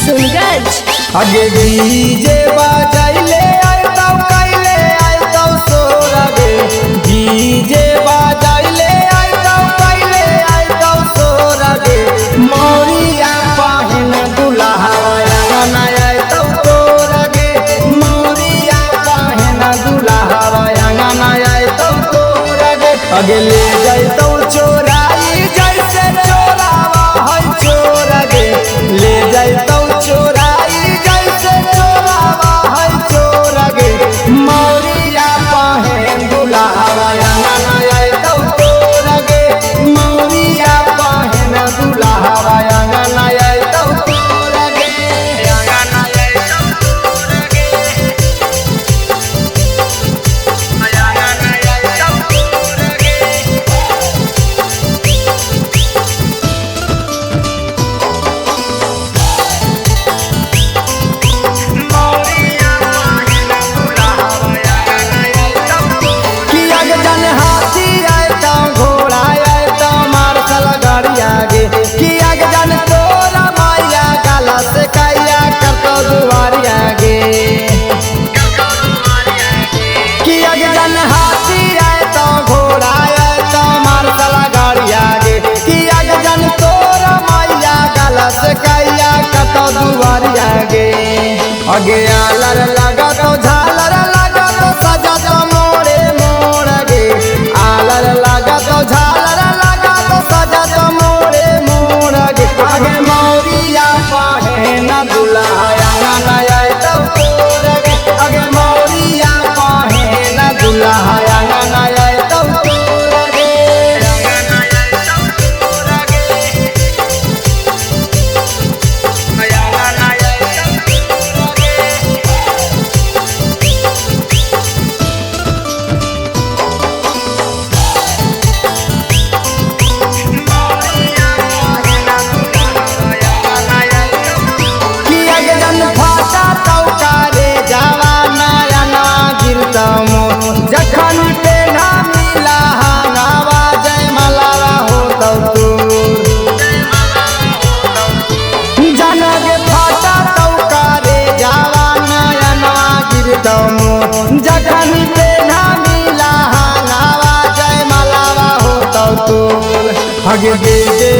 सुनगंज। आगे डीजे बाजाइले आए तब कैले आए तब सोरा गे डीजे बाजाइले आए तब कैले आए तब सोरा गे मौरिया पाहन दुल्हा अंगना आए तब तोरा गे मौरिया पाहन दुल्हा अंगना आए तब तोरा गे आगे ले जाए तो चोराई जैसे चोरावा है चोरा गे ले जाए तो चोराई जैसे चोरावा है चोरा गे मौरिया पाहन दुल्हा अंगना आए तो तोरा गे मौरिया पाहन दुल्हा अंगना आए तो तोरा गे अंगना आए तो तोरा गे अंगना आए तो तोरा गे आगे आलर लगा तो झालर लगा तो सजा तो मोरे मोर गे आलर लगा तो झालर लगा तो सजा तो मोरे मोर गे आगे मौरिया पाहन दुल्हा अंगना आए तो तोर गे आगे मौरिया पाहन दुल्हा अंगना आए तो तोर गे अंगना आए तो तोर गे अंगना आए जखन पे ना मिला हंगावा जय मलावा हो तू जनग फाटा तौका रे जावा नयना गिरतम जखन पे ना मिला हंगावा जय मलावा हो तू हगे दे